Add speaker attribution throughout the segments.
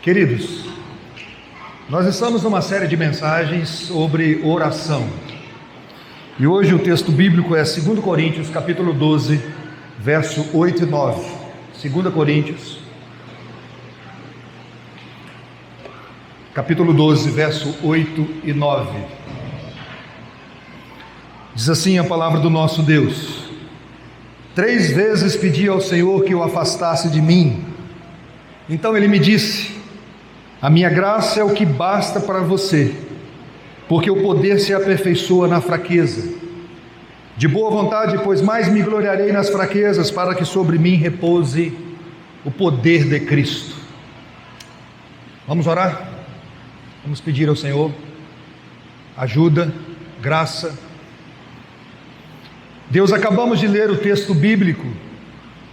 Speaker 1: Queridos, nós estamos numa série de mensagens sobre oração. E hoje o texto bíblico é 2 Coríntios, capítulo 12, verso 8 e 9. 2 Coríntios, capítulo 12, verso 8 e 9. Diz assim a palavra do nosso Deus: 3 vezes pedi ao Senhor que o afastasse de mim. Então ele me disse: a minha graça é o que basta para você, porque o poder se aperfeiçoa na fraqueza. De boa vontade, pois mais me gloriarei nas fraquezas, para que sobre mim repouse o poder de Cristo. Vamos orar? Vamos pedir ao Senhor ajuda, graça. Deus, acabamos de ler o texto bíblico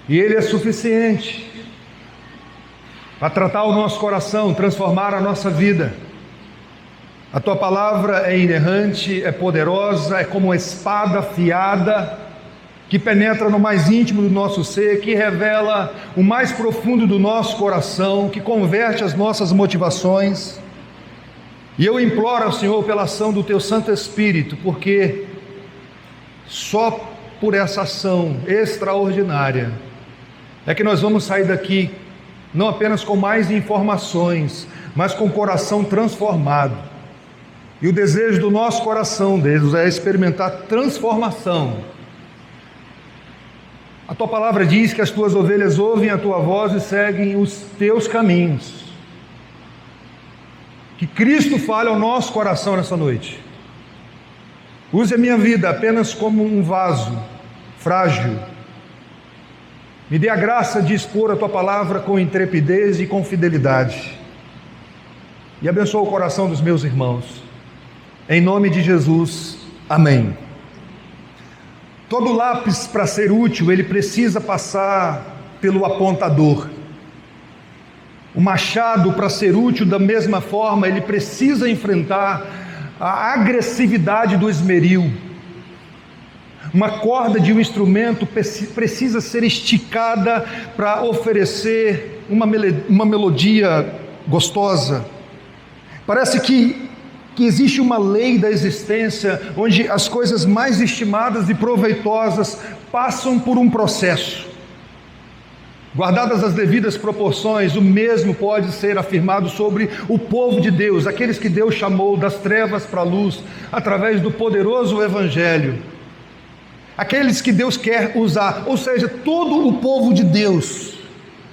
Speaker 1: e ele é suficiente para tratar o nosso coração, transformar a nossa vida. A tua palavra é inerrante, é poderosa, é como uma espada afiada que penetra no mais íntimo do nosso ser, que revela o mais profundo do nosso coração, que converte as nossas motivações. E eu imploro ao Senhor pela ação do teu Santo Espírito, porque só por essa ação extraordinária é que nós vamos sair daqui não apenas com mais informações, mas com o coração transformado. E o desejo do nosso coração, Deus, é experimentar transformação. A tua palavra diz que as tuas ovelhas ouvem a tua voz e seguem os teus caminhos. Que Cristo fale ao nosso coração nessa noite. Use a minha vida apenas como um vaso frágil. Me dê a graça de expor a tua palavra com intrepidez e com fidelidade. E abençoa o coração dos meus irmãos. Em nome de Jesus, amém. Todo lápis, para ser útil, ele precisa passar pelo apontador. O machado, para ser útil da mesma forma, ele precisa enfrentar a agressividade do esmeril. Uma corda de um instrumento precisa ser esticada para oferecer uma melodia gostosa. Parece que existe uma lei da existência onde as coisas mais estimadas e proveitosas passam por um processo. Guardadas as devidas proporções, o mesmo pode ser afirmado sobre o povo de Deus, aqueles que Deus chamou das trevas para a luz, através do poderoso Evangelho. Aqueles que Deus quer usar, ou seja, todo o povo de Deus.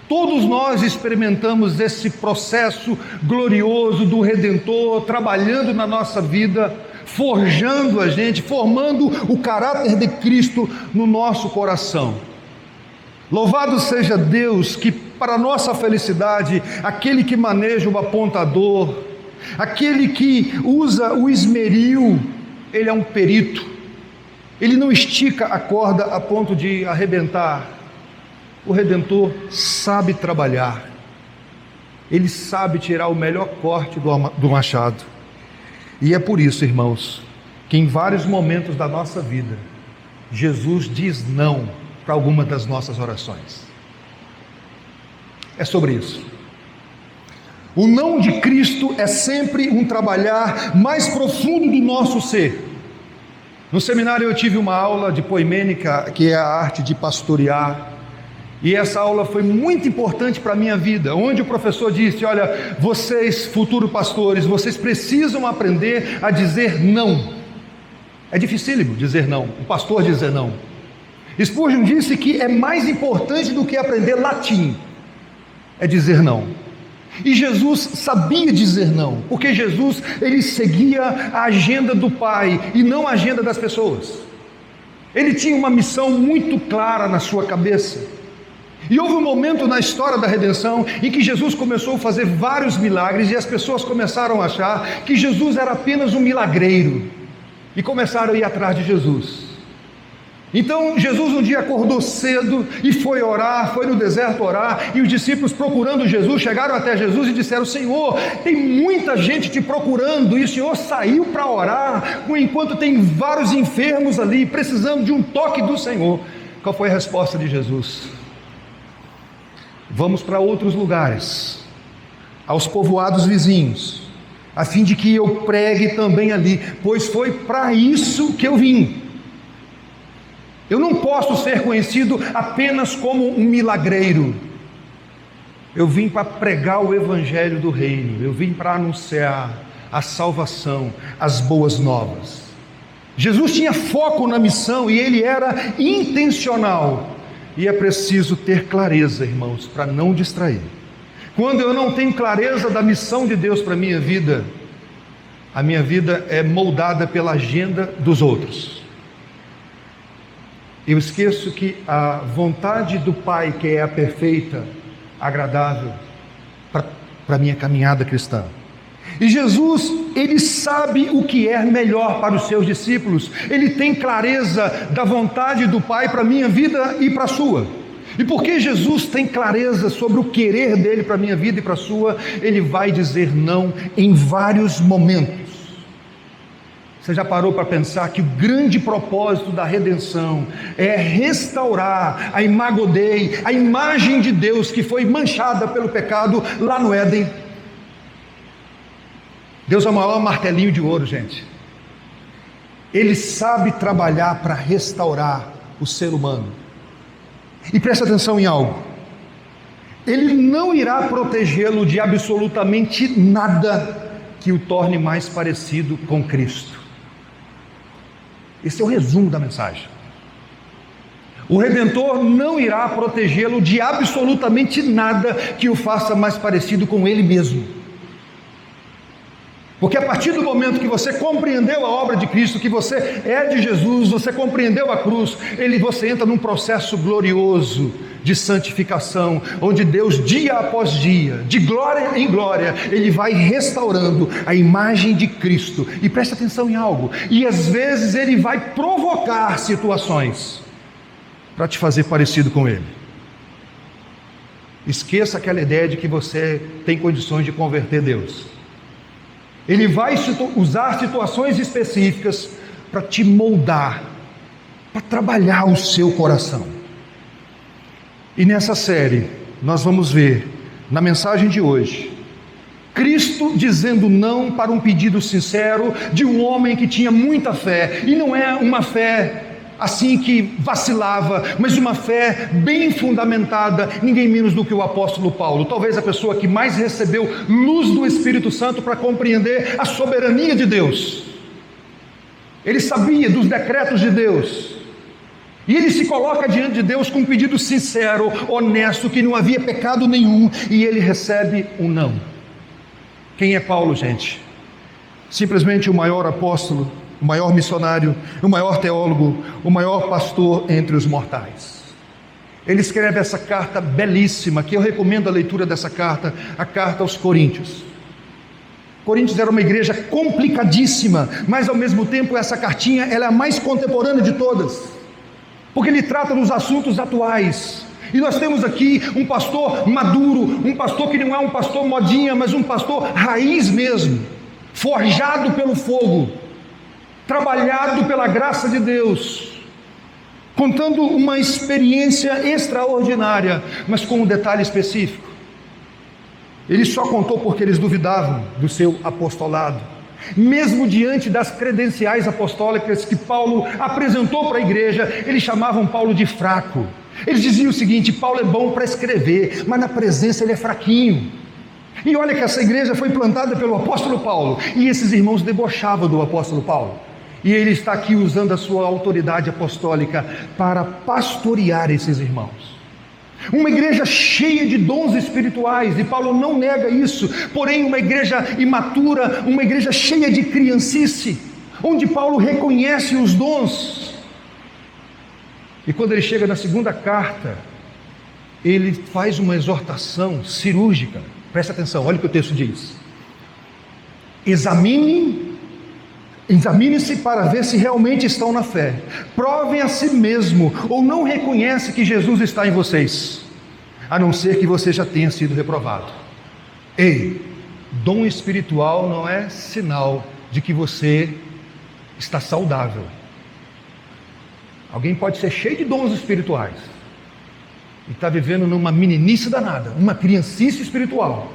Speaker 1: Todos nós experimentamos esse processo glorioso do Redentor, trabalhando na nossa vida, forjando a gente, formando o caráter de Cristo no nosso coração. Louvado seja Deus que, para nossa felicidade, aquele que maneja o apontador, aquele que usa o esmeril, ele é um perito. Ele não estica a corda a ponto de arrebentar. O Redentor sabe trabalhar. Ele sabe tirar o melhor corte do machado. E é por isso, irmãos, que em vários momentos da nossa vida, Jesus diz não para alguma das nossas orações. É sobre isso. O não de Cristo é sempre um trabalhar mais profundo do nosso ser. No seminário eu tive uma aula de poimênica, que é a arte de pastorear, e essa aula foi muito importante para a minha vida, onde o professor disse: olha, vocês, futuros pastores, vocês precisam aprender a dizer não. É dificílimo dizer não, o pastor dizer não. Spurgeon disse que é mais importante do que aprender latim, é dizer não. E Jesus sabia dizer não, porque Jesus, ele seguia a agenda do Pai e não a agenda das pessoas. Ele tinha uma missão muito clara na sua cabeça. E houve um momento na história da redenção em que Jesus começou a fazer vários milagres e as pessoas começaram a achar que Jesus era apenas um milagreiro e começaram a ir atrás de Jesus. Então Jesus um dia acordou cedo e foi orar, foi no deserto orar, e os discípulos, procurando Jesus, chegaram até Jesus e disseram: Senhor, tem muita gente te procurando, e o Senhor saiu para orar, enquanto tem vários enfermos ali, precisando de um toque do Senhor. Qual foi a resposta de Jesus? Vamos para outros lugares, aos povoados vizinhos, a fim de que eu pregue também ali, pois foi para isso que eu vim. Eu não posso ser conhecido apenas como um milagreiro. Eu vim para pregar o evangelho do reino, eu vim para anunciar a salvação, as boas novas. Jesus tinha foco na missão e ele era intencional. E é preciso ter clareza, irmãos, para não distrair. Quando eu não tenho clareza da missão de Deus para a minha vida é moldada pela agenda dos outros. Eu esqueço que a vontade do Pai, que é a perfeita, agradável para a minha caminhada cristã. E Jesus, ele sabe o que é melhor para os seus discípulos. Ele tem clareza da vontade do Pai para a minha vida e para a sua. E porque Jesus tem clareza sobre o querer dele para a minha vida e para a sua, ele vai dizer não em vários momentos. Você já parou para pensar que o grande propósito da redenção é restaurar a imago Dei, a imagem de Deus que foi manchada pelo pecado lá no Éden? Deus é o maior martelinho de ouro, gente. Ele sabe trabalhar para restaurar o ser humano. E preste atenção em algo. Ele não irá protegê-lo de absolutamente nada que o torne mais parecido com Cristo. Esse é o resumo da mensagem. O Redentor não irá protegê-lo de absolutamente nada que o faça mais parecido com Ele mesmo. Porque a partir do momento que você compreendeu a obra de Cristo, que você é de Jesus, você compreendeu a cruz, você entra num processo glorioso de santificação, onde Deus, dia após dia, de glória em glória, Ele vai restaurando a imagem de Cristo. E preste atenção em algo, e às vezes Ele vai provocar situações para te fazer parecido com Ele. Esqueça aquela ideia de que você tem condições de converter Deus. Ele vai usar situações específicas para te moldar, para trabalhar o seu coração. E nessa série, nós vamos ver, na mensagem de hoje, Cristo dizendo não para um pedido sincero de um homem que tinha muita fé, e não é uma fé assim que vacilava, mas uma fé bem fundamentada, ninguém menos do que o apóstolo Paulo, talvez a pessoa que mais recebeu luz do Espírito Santo para compreender a soberania de Deus. Ele sabia dos decretos de Deus, e ele se coloca diante de Deus com um pedido sincero, honesto, que não havia pecado nenhum, e ele recebe um não. Quem é Paulo, gente? Simplesmente o maior apóstolo, o maior missionário, o maior teólogo, o maior pastor entre os mortais. Ele escreve essa carta belíssima, que eu recomendo a leitura dessa carta, a carta aos Coríntios. Coríntios era uma igreja complicadíssima, mas ao mesmo tempo essa cartinha ela é a mais contemporânea de todas, porque ele trata dos assuntos atuais. E nós temos aqui um pastor maduro, um pastor que não é um pastor modinha, mas um pastor raiz mesmo, forjado pelo fogo, trabalhado pela graça de Deus, contando uma experiência extraordinária, mas com um detalhe específico. Ele só contou porque eles duvidavam do seu apostolado. Mesmo diante das credenciais apostólicas que Paulo apresentou para a igreja, eles chamavam Paulo de fraco. Eles diziam o seguinte: Paulo é bom para escrever, mas na presença ele é fraquinho. E olha que essa igreja foi plantada pelo apóstolo Paulo, e esses irmãos debochavam do apóstolo Paulo. E ele está aqui usando a sua autoridade apostólica para pastorear esses irmãos. Uma igreja cheia de dons espirituais, e Paulo não nega isso, porém uma igreja imatura, uma igreja cheia de criancice, onde Paulo reconhece os dons. E quando ele chega na segunda carta, ele faz uma exortação cirúrgica. Presta atenção, olha o que o texto diz: examine-se para ver se realmente estão na fé, provem a si mesmo, ou não reconhece que Jesus está em vocês, a não ser que você já tenha sido reprovado. Ei, dom espiritual não é sinal de que você está saudável. Alguém pode ser cheio de dons espirituais e está vivendo numa meninice danada, uma criancice espiritual,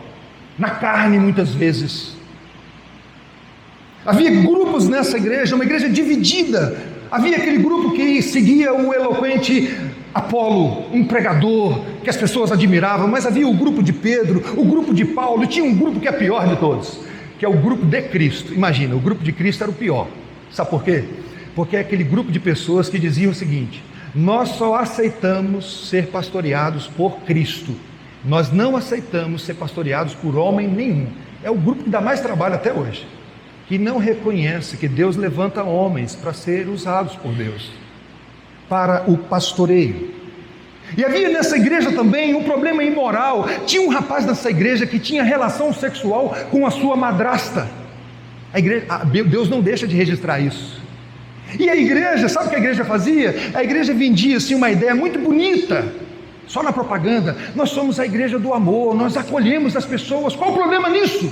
Speaker 1: na carne muitas vezes. Havia grupos nessa igreja, uma igreja dividida. Havia aquele grupo que seguia o eloquente Apolo, um pregador que as pessoas admiravam, mas havia o grupo de Pedro, o grupo de Paulo, e tinha um grupo que é pior de todos, que é o grupo de Cristo. Imagina, o grupo de Cristo era o pior. Sabe por quê? Porque é aquele grupo de pessoas que diziam o seguinte: nós só aceitamos ser pastoreados por Cristo, nós não aceitamos ser pastoreados por homem nenhum. É o grupo que dá mais trabalho até hoje, que não reconhece que Deus levanta homens para ser usados por Deus para o pastoreio. E havia nessa igreja também um problema imoral. Tinha um rapaz nessa igreja que tinha relação sexual com a sua madrasta. Deus não deixa de registrar isso. E a igreja, sabe o que a igreja fazia? A igreja vendia assim uma ideia muito bonita, só na propaganda: nós somos a igreja do amor, nós acolhemos as pessoas. Qual o problema nisso?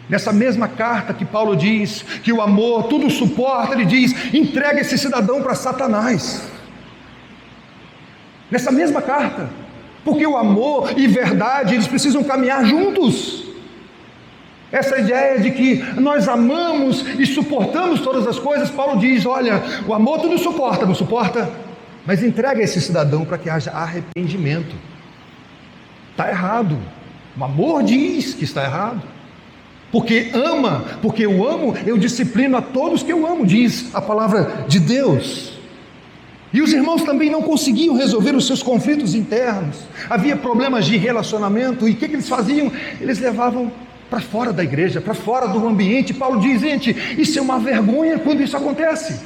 Speaker 1: Nessa mesma carta que Paulo diz que o amor tudo suporta, ele diz: entrega esse cidadão para Satanás. Nessa mesma carta, porque o amor e verdade, eles precisam caminhar juntos. Essa ideia de que nós amamos e suportamos todas as coisas, Paulo diz: olha, o amor tudo suporta, não suporta? Mas entrega esse cidadão para que haja arrependimento. Está errado. O amor diz que está errado. Porque eu amo, eu disciplino a todos que eu amo, diz a palavra de Deus. E os irmãos também não conseguiam resolver os seus conflitos internos. Havia problemas de relacionamento, e o que eles faziam? Eles levavam para fora da igreja, para fora do ambiente. Paulo diz: gente, isso é uma vergonha quando isso acontece.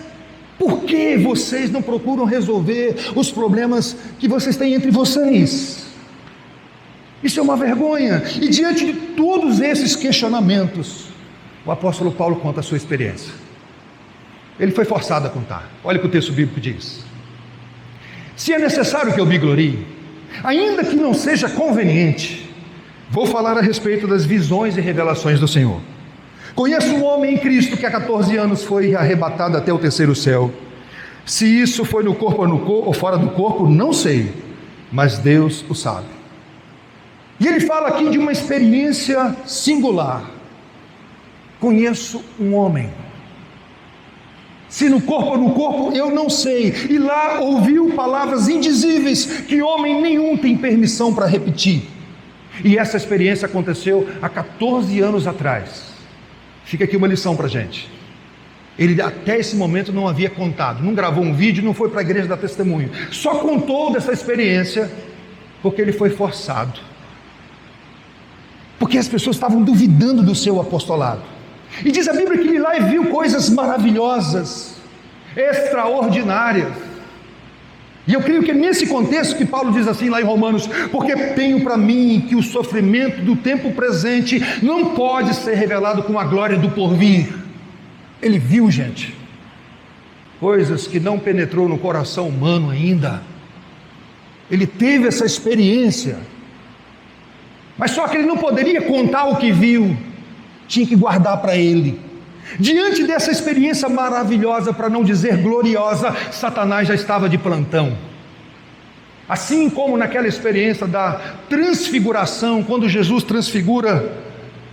Speaker 1: Por que vocês não procuram resolver os problemas que vocês têm entre vocês? Isso é uma vergonha. E diante de todos esses questionamentos, o apóstolo Paulo conta a sua experiência. Ele foi forçado a contar. Olha o que o texto bíblico diz: se é necessário que eu me glorie, ainda que não seja conveniente, vou falar a respeito das visões e revelações do Senhor. Conheço um homem em Cristo que há 14 anos foi arrebatado até o terceiro céu. Se isso foi no corpo ou fora do corpo, não sei, mas Deus o sabe. E ele fala aqui de uma experiência singular. Conheço um homem. Se no corpo ou no corpo, eu não sei. E lá ouviu palavras indizíveis que homem nenhum tem permissão para repetir. E essa experiência aconteceu há 14 anos atrás. Fica aqui uma lição para a gente. Ele até esse momento não havia contado, não gravou um vídeo, não foi para a igreja dar testemunho. Só contou dessa experiência porque ele foi forçado. Porque as pessoas estavam duvidando do seu apostolado. E diz a Bíblia que ele lá e viu coisas maravilhosas, extraordinárias. E eu creio que é nesse contexto que Paulo diz assim lá em Romanos: porque tenho para mim que o sofrimento do tempo presente não pode ser revelado com a glória do porvir. Ele viu, gente, coisas que não penetrou no coração humano ainda. Ele teve essa experiência. Mas só que ele não poderia contar o que viu, tinha que guardar para ele. Diante dessa experiência maravilhosa, para não dizer gloriosa, Satanás já estava de plantão. Assim como naquela experiência da transfiguração, quando Jesus transfigura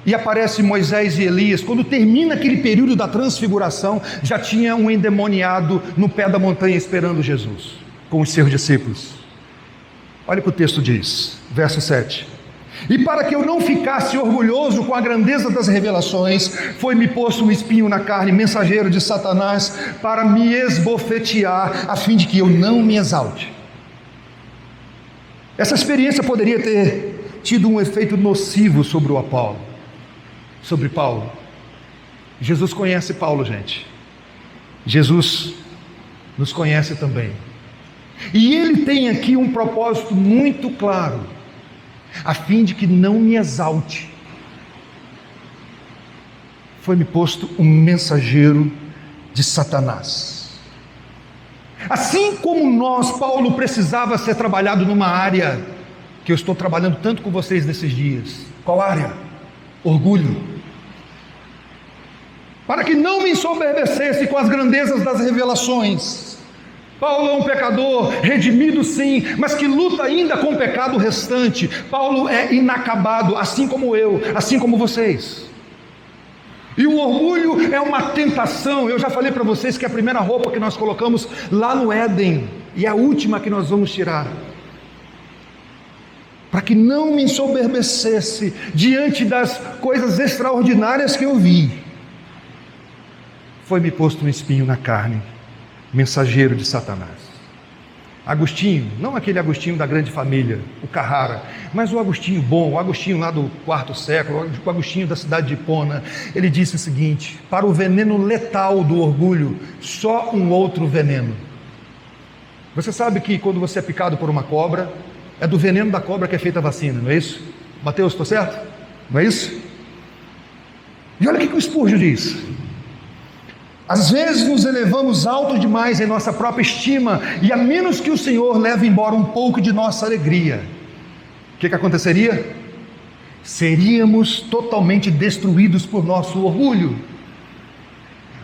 Speaker 1: e aparece Moisés e Elias, quando termina aquele período da transfiguração, já tinha um endemoniado no pé da montanha esperando Jesus, com os seus discípulos. Olha o que o texto diz, verso 7. E para que eu não ficasse orgulhoso com a grandeza das revelações, foi-me posto um espinho na carne, mensageiro de Satanás, para me esbofetear, a fim de que eu não me exalte. Essa experiência poderia ter tido um efeito nocivo sobre o Apolo, sobre Paulo. Jesus conhece Paulo, gente. Jesus nos conhece também. E ele tem aqui um propósito muito claro, a fim de que não me exalte. Foi-me posto um mensageiro de Satanás. Assim como nós, Paulo precisava ser trabalhado numa área que eu estou trabalhando tanto com vocês nesses dias. Qual área? Orgulho. Para que não me ensoberbecesse com as grandezas das revelações. Paulo é um pecador, redimido sim, mas que luta ainda com o pecado restante. Paulo é inacabado, assim como eu, assim como vocês. E o orgulho é uma tentação. Eu já falei para vocês que a primeira roupa que nós colocamos lá no Éden, e a última que nós vamos tirar, para que não me ensoberbecesse diante das coisas extraordinárias que eu vi, foi-me posto um espinho na carne, mensageiro de Satanás. Agostinho, não aquele Agostinho da grande família, o Carrara, mas o Agostinho bom, o Agostinho lá do quarto século, o Agostinho da cidade de Hipona, ele disse o seguinte: para o veneno letal do orgulho, só um outro veneno. Você sabe que quando você é picado por uma cobra, é do veneno da cobra que é feita a vacina, não é isso? Mateus, estou certo? Não é isso? E olha o que o Spurgeon diz: às vezes nos elevamos alto demais em nossa própria estima, e a menos que o Senhor leve embora um pouco de nossa alegria, o que aconteceria? Seríamos totalmente destruídos por nosso orgulho.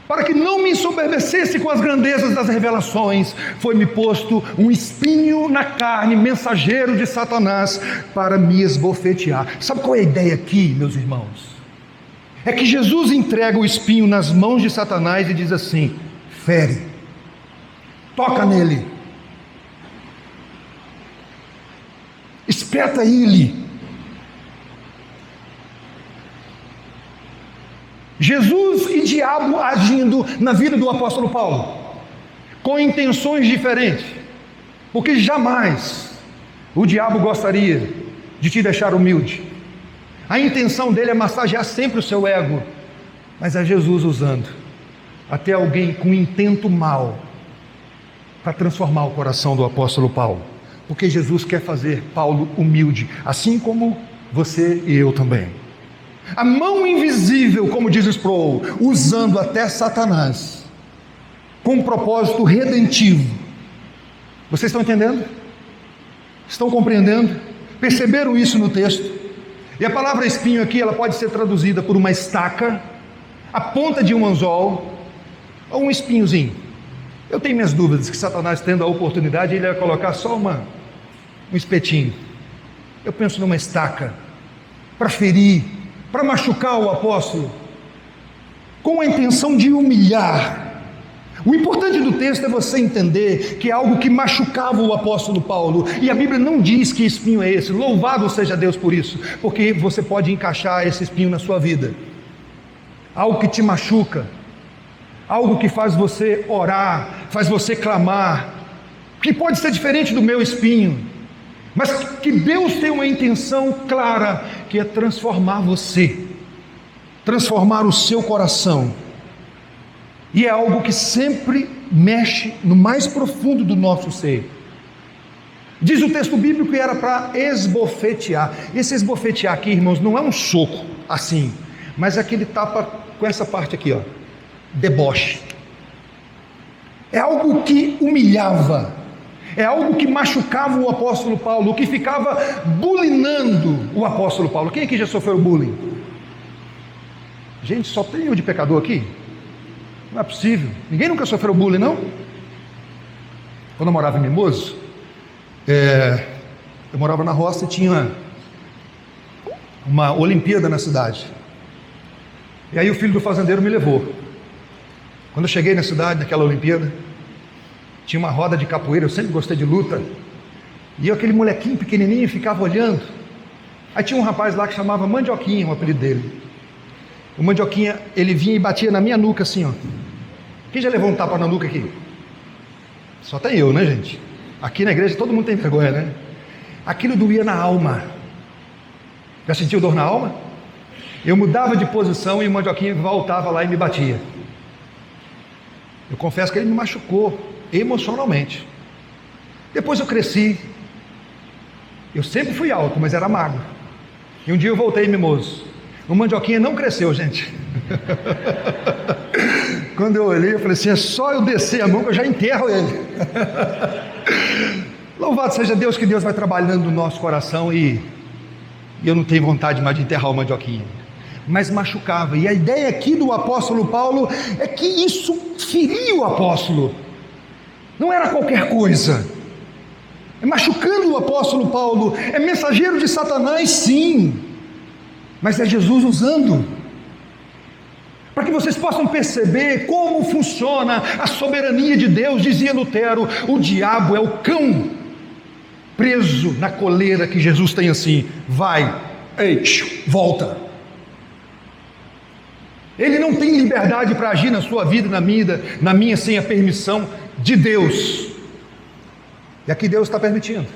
Speaker 1: Para que não me ensoberbecesse com as grandezas das revelações, foi-me posto um espinho na carne, mensageiro de Satanás, para me esbofetear. Sabe qual é a ideia aqui, meus irmãos? É que Jesus entrega o espinho nas mãos de Satanás e diz assim: fere, toca nele, espeta ele. Jesus e diabo agindo na vida do apóstolo Paulo, com intenções diferentes, porque jamais o diabo gostaria de te deixar humilde. A intenção dele é massagear sempre o seu ego, mas é Jesus usando até alguém com intento mau para transformar o coração do apóstolo Paulo, porque Jesus quer fazer Paulo humilde, assim como você e eu também. A mão invisível, como diz Sproul, usando até Satanás com um propósito redentivo. Vocês estão entendendo? Estão compreendendo? Perceberam isso no texto? E a palavra espinho aqui, ela pode ser traduzida por uma estaca, a ponta de um anzol ou um espinhozinho. Eu tenho minhas dúvidas que Satanás, tendo a oportunidade, ele vai colocar só um espetinho. Eu penso numa estaca para ferir, para machucar o apóstolo, com a intenção de humilhar. O importante do texto é você entender que é algo que machucava o apóstolo Paulo, e a Bíblia não diz que espinho é esse. Louvado seja Deus por isso, porque você pode encaixar esse espinho na sua vida. Algo que te machuca, algo que faz você orar, faz você clamar, que pode ser diferente do meu espinho, mas que Deus tem uma intenção clara, que é transformar você, transformar o seu coração. E é algo que sempre mexe no mais profundo do nosso ser. Diz o texto bíblico que era para esbofetear. Esse esbofetear aqui, irmãos, não é um soco assim, mas é aquele tapa com essa parte aqui, ó, deboche. É algo que humilhava, é algo que machucava o apóstolo Paulo, que ficava bulinando o apóstolo Paulo. Quem aqui já sofreu bullying? Gente, só tem eu de pecador aqui? Não é possível. Ninguém nunca sofreu bullying, não? Quando eu morava em Mimoso, eu morava na roça e tinha uma Olimpíada na cidade. E aí o filho do fazendeiro me levou. Quando eu cheguei na cidade, naquela Olimpíada, tinha uma roda de capoeira, eu sempre gostei de luta, e eu, aquele molequinho pequenininho, ficava olhando. Aí tinha um rapaz lá que chamava Mandioquinha, o apelido dele. O Mandioquinha, ele vinha e batia na minha nuca assim, ó. Quem já levou um tapa na nuca aqui? Só tem eu, né, gente? Aqui na igreja todo mundo tem vergonha, né? Aquilo doía na alma. Já sentiu dor na alma? Eu mudava de posição e o Mandioquinha voltava lá e me batia. Eu confesso que ele me machucou emocionalmente. Depois eu cresci. Eu sempre fui alto, mas era magro. E um dia eu voltei em Mimoso. O Mandioquinha não cresceu, gente. Quando eu olhei, eu falei assim: é só eu descer a mão que eu já enterro ele. Louvado seja Deus, que Deus vai trabalhando no nosso coração, e eu não tenho vontade mais de enterrar o Mandioquinha. Mas machucava. E a ideia aqui do apóstolo Paulo é que isso feria o apóstolo. Não era qualquer coisa. É machucando o apóstolo Paulo. É mensageiro de Satanás, sim. Mas é Jesus usando. Para que vocês possam perceber como funciona a soberania de Deus, dizia Lutero, o diabo é o cão preso na coleira que Jesus tem assim, vai, ei, volta. Ele não tem liberdade para agir na sua vida, na minha, sem a permissão de Deus. E aqui Deus está permitindo.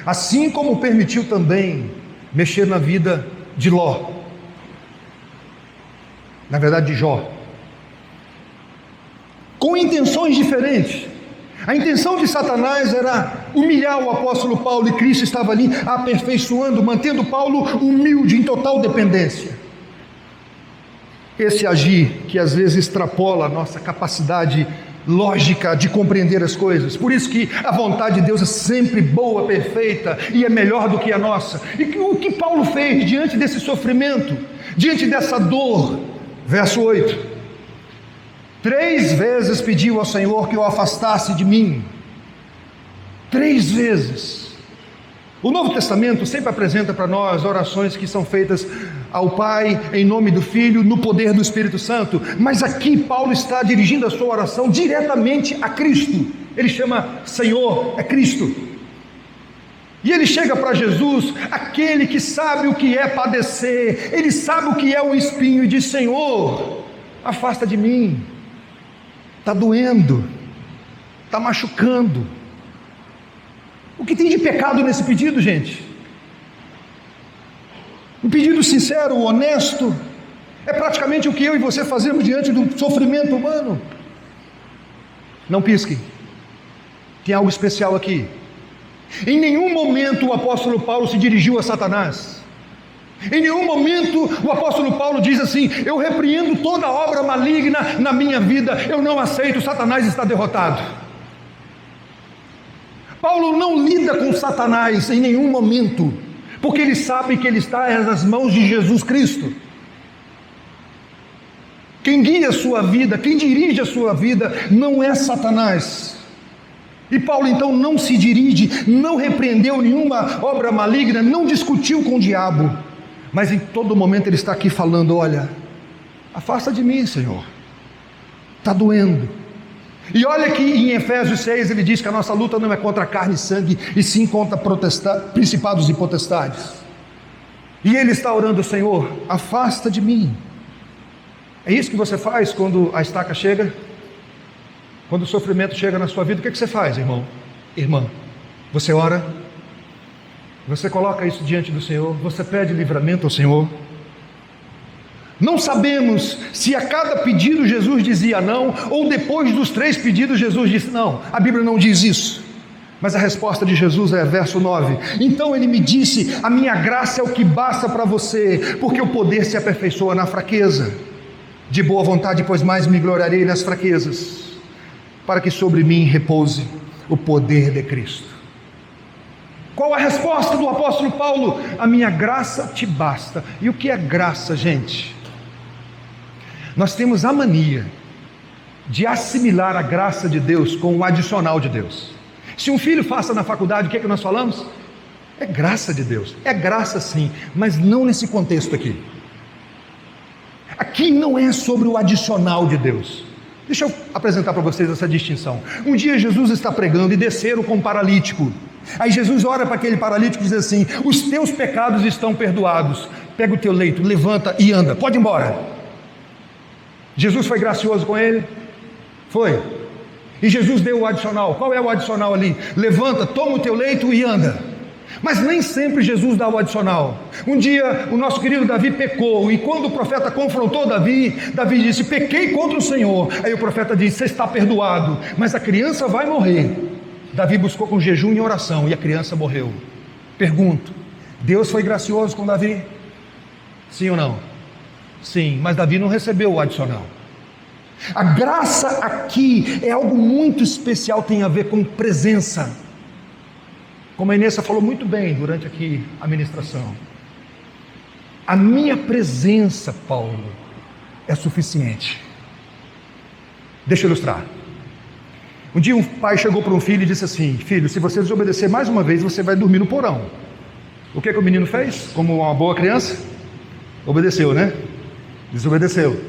Speaker 1: Assim como permitiu também mexer na vida de Ló. Na verdade de Jó. Com intenções diferentes. A intenção de Satanás era humilhar o apóstolo Paulo, e Cristo estava ali aperfeiçoando, mantendo Paulo humilde, em total dependência. Esse agir que às vezes extrapola a nossa capacidade lógica de compreender as coisas. Por isso que a vontade de Deus é sempre boa, perfeita e é melhor do que a nossa. E o que Paulo fez diante desse sofrimento, diante dessa dor? Verso 8: 3 vezes pediu ao Senhor que o afastasse de mim. 3 vezes. O Novo Testamento sempre apresenta para nós orações que são feitas ao Pai, em nome do Filho, no poder do Espírito Santo. Mas aqui Paulo está dirigindo a sua oração diretamente a Cristo. Ele chama Senhor, é Cristo. E ele chega para Jesus, aquele que sabe o que é padecer, ele sabe o que é um espinho, e diz: Senhor, afasta de mim, está doendo, está machucando. O que tem de pecado nesse pedido, gente? Um pedido sincero, honesto, é praticamente o que eu e você fazemos diante do sofrimento humano. Não pisquem, tem algo especial aqui. Em nenhum momento o apóstolo Paulo se dirigiu a Satanás. Em nenhum momento o apóstolo Paulo diz assim: eu repreendo toda obra maligna na minha vida, eu não aceito, Satanás está derrotado. Paulo não lida com Satanás em nenhum momento, porque ele sabe que ele está nas mãos de Jesus Cristo. Quem guia a sua vida, quem dirige a sua vida não é Satanás. E Paulo então não se dirige, não repreendeu nenhuma obra maligna, não discutiu com o diabo, mas em todo momento ele está aqui falando: olha, afasta de mim, Senhor, está doendo. E olha que em Efésios 6 ele diz que a nossa luta não é contra carne e sangue, e sim contra principados e potestades. E ele está orando: Senhor, afasta de mim. É isso que você faz quando a estaca chega? Quando o sofrimento chega na sua vida, o que você faz, irmão? Irmã, você ora, você coloca isso diante do Senhor, você pede livramento ao Senhor. Não sabemos se a cada pedido Jesus dizia não, ou depois dos 3 pedidos Jesus disse não. A Bíblia não diz isso, mas a resposta de Jesus é verso 9: então ele me disse, a minha graça é o que basta para você, porque o poder se aperfeiçoa na fraqueza. De boa vontade, pois mais me gloriarei nas fraquezas, para que sobre mim repouse o poder de Cristo. Qual a resposta do apóstolo Paulo? A minha graça te basta. E o que é graça, gente? Nós temos a mania de assimilar a graça de Deus com o adicional de Deus. Se um filho passa na faculdade, o que é que nós falamos? É graça de Deus. É graça sim, mas não nesse contexto aqui. Aqui não é sobre o adicional de Deus. Deixa eu apresentar para vocês essa distinção. Um dia Jesus está pregando e desceram com um paralítico. Aí Jesus olha para aquele paralítico e diz assim: os teus pecados estão perdoados. Pega o teu leito, levanta e anda, pode ir embora. Jesus foi gracioso com ele? Foi. E Jesus deu o adicional. Qual é o adicional ali? Levanta, toma o teu leito e anda. Mas nem sempre Jesus dá o adicional. Um dia o nosso querido Davi pecou, e quando o profeta confrontou Davi, Davi disse: pequei contra o Senhor. Aí o profeta disse: você está perdoado, mas a criança vai morrer. Davi buscou com jejum e oração, e a criança morreu. Pergunto: Deus foi gracioso com Davi? Sim ou não? Sim, mas Davi não recebeu o adicional. A graça aqui é algo muito especial, tem a ver com presença. Como a Inês falou muito bem durante aqui a ministração, a minha presença, Paulo, é suficiente. Deixa eu ilustrar. Um dia um pai chegou para um filho e disse assim: filho, se você desobedecer mais uma vez, você vai dormir no porão. O que o menino fez? Como uma boa criança? Obedeceu, né? Desobedeceu.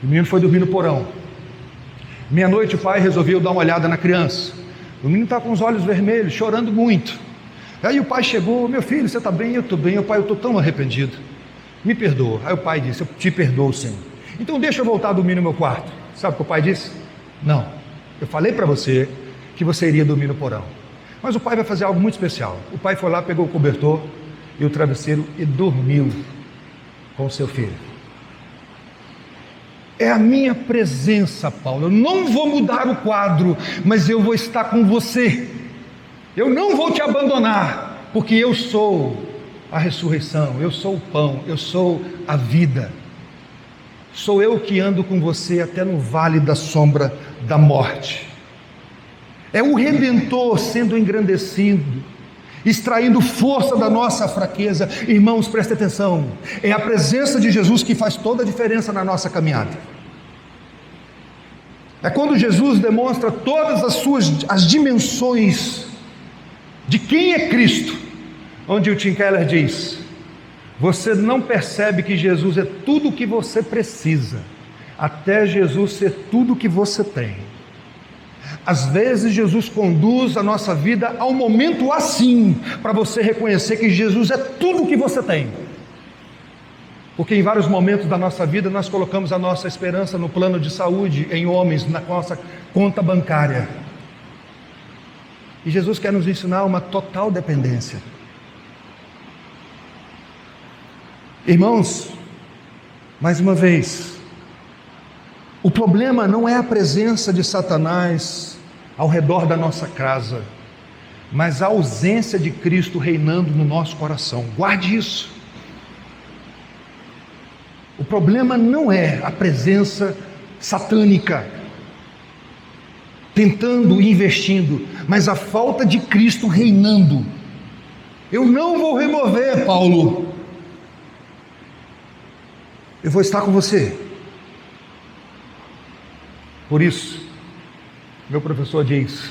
Speaker 1: O menino foi dormir no porão. Meia-noite o pai resolveu dar uma olhada na criança. O menino está com os olhos vermelhos, chorando muito. Aí o pai chegou: meu filho, você está bem? Eu estou bem. O pai, eu estou tão arrependido, me perdoa. Aí o pai disse: eu te perdoo, sim. Então deixa eu voltar a dormir no meu quarto. Sabe o que o pai disse? Não, eu falei para você que você iria dormir no porão. Mas o pai vai fazer algo muito especial. O pai foi lá, pegou o cobertor e o travesseiro e dormiu com o seu filho. É a minha presença, Paulo. Eu não vou mudar o quadro, mas eu vou estar com você. Eu não vou te abandonar, porque eu sou a ressurreição, eu sou o pão, eu sou a vida. Sou eu que ando com você até no vale da sombra da morte. É o Redentor sendo engrandecido, extraindo força da nossa fraqueza. Irmãos, prestem atenção, é a presença de Jesus que faz toda a diferença na nossa caminhada. É quando Jesus demonstra todas as dimensões de quem é Cristo, onde o Tim Keller diz: você não percebe que Jesus é tudo o que você precisa, até Jesus ser tudo o que você tem. Às vezes Jesus conduz a nossa vida ao momento assim, para você reconhecer que Jesus é tudo o que você tem. Porque em vários momentos da nossa vida nós colocamos a nossa esperança no plano de saúde, em homens, na nossa conta bancária. E Jesus quer nos ensinar uma total dependência. Irmãos, mais uma vez, o problema não é a presença de Satanás ao redor da nossa casa, mas a ausência de Cristo reinando no nosso coração. Guarde isso. O problema não é a presença satânica tentando e investindo, mas a falta de Cristo reinando. Eu não vou remover, Paulo. Eu vou estar com você. Por isso, meu professor diz: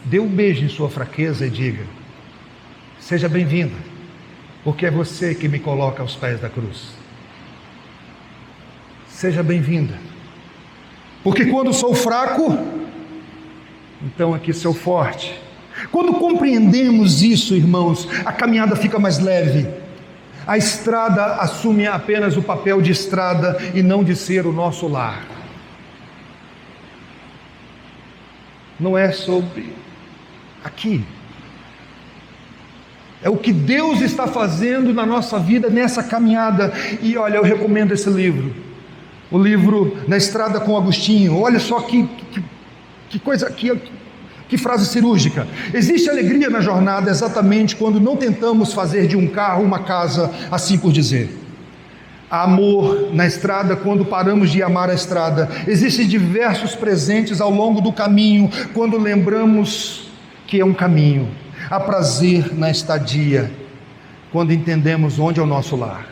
Speaker 1: dê um beijo em sua fraqueza e diga: seja bem-vinda, porque é você que me coloca aos pés da cruz. Seja bem-vinda, porque quando sou fraco, então aqui sou forte. Quando compreendemos isso, irmãos, a caminhada fica mais leve. A estrada assume apenas o papel de estrada e não de ser o nosso lar. Não é sobre aqui. É o que Deus está fazendo na nossa vida nessa caminhada. E olha, eu recomendo esse livro. O livro Na Estrada com Agostinho. Olha só que coisa, que frase cirúrgica. Existe alegria na jornada exatamente quando não tentamos fazer de um carro uma casa, assim por dizer. Há amor na estrada quando paramos de amar a estrada. Existem diversos presentes ao longo do caminho quando lembramos que é um caminho. Há prazer na estadia quando entendemos onde é o nosso lar.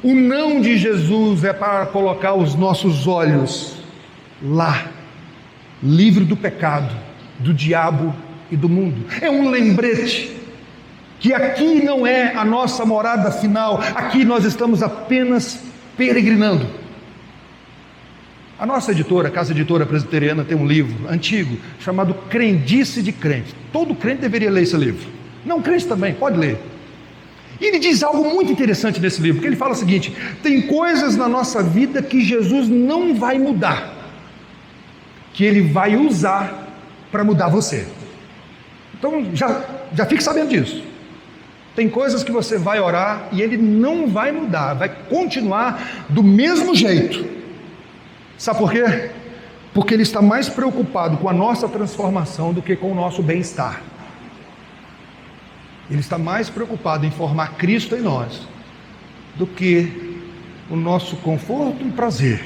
Speaker 1: O não de Jesus é para colocar os nossos olhos lá, livre do pecado, do diabo e do mundo. É um lembrete que aqui não é a nossa morada final, aqui nós estamos apenas peregrinando. A nossa editora, a Casa Editora Presbiteriana, tem um livro antigo chamado Crendice de Crente. Todo crente deveria ler esse livro. Não crente também, pode ler. E ele diz algo muito interessante nesse livro, porque ele fala o seguinte: tem coisas na nossa vida que Jesus não vai mudar, que Ele vai usar para mudar você. Então já fique sabendo disso. Tem coisas que você vai orar e Ele não vai mudar, vai continuar do mesmo jeito. Sabe por quê? Porque Ele está mais preocupado com a nossa transformação do que com o nosso bem-estar. Ele está mais preocupado em formar Cristo em nós do que o nosso conforto e prazer.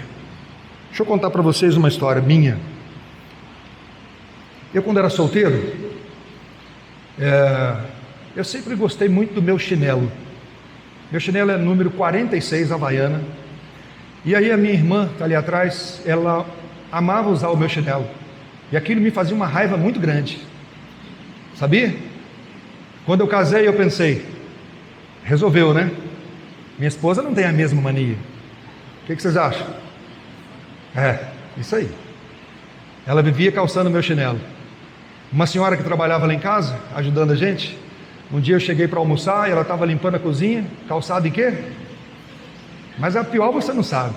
Speaker 1: Deixa eu contar para vocês uma história minha. Eu, quando era solteiro, eu sempre gostei muito do meu chinelo. Meu chinelo é número 46, Havaiana. E aí a minha irmã, que está ali atrás, ela amava usar o meu chinelo. E aquilo me fazia uma raiva muito grande. Sabia? Quando eu casei, eu pensei, resolveu, né? Minha esposa não tem a mesma mania. O que vocês acham? Isso aí. Ela vivia calçando meu chinelo. Uma senhora que trabalhava lá em casa, ajudando a gente, um dia eu cheguei para almoçar e ela estava limpando a cozinha, calçado em quê? Mas a pior você não sabe.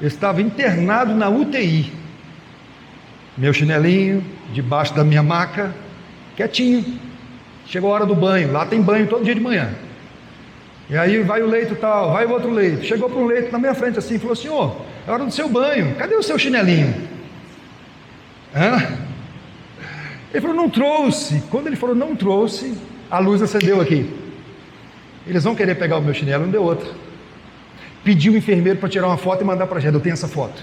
Speaker 1: Eu estava internado na UTI. Meu chinelinho, debaixo da minha maca, quietinho. Chegou a hora do banho, lá tem banho todo dia de manhã. E aí vai o leito tal, vai o outro leito. Chegou para um leito na minha frente assim, falou: senhor, é hora do seu banho, cadê o seu chinelinho? Ele falou: não trouxe. Quando ele falou não trouxe, a luz acendeu aqui. Eles vão querer pegar o meu chinelo, não deu outra. Pediu o enfermeiro para tirar uma foto e mandar para a gente. Eu tenho essa foto.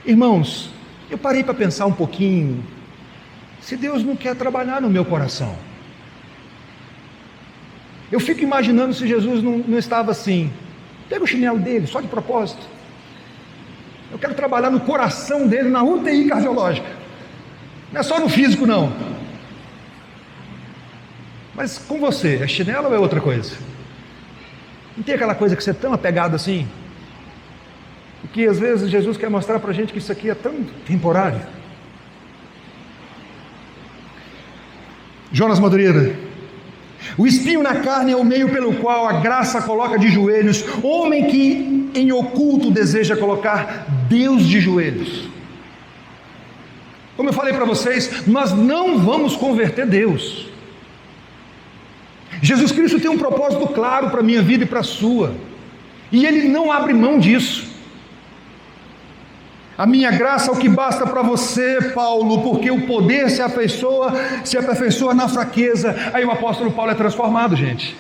Speaker 1: Irmãos, eu parei para pensar um pouquinho. Se Deus não quer trabalhar no meu coração, eu fico imaginando se Jesus não estava assim. Pega o chinelo dele, só de propósito. Eu quero trabalhar no coração dele, na UTI cardiológica. Não é só no físico, não. Mas com você, é chinelo ou é outra coisa? Não tem aquela coisa que você é tão apegado assim? E que às vezes Jesus quer mostrar para a gente que isso aqui é tão temporário. Jonas Madureira. O espinho na carne é o meio pelo qual a graça coloca de joelhos homem que em oculto deseja colocar Deus de joelhos. Como eu falei para vocês, nós não vamos converter Deus. Jesus Cristo tem um propósito claro para a minha vida e para a sua, e Ele não abre mão disso. A minha graça é o que basta para você, Paulo, porque o poder se aperfeiçoa na fraqueza. Aí o apóstolo Paulo é transformado, gente.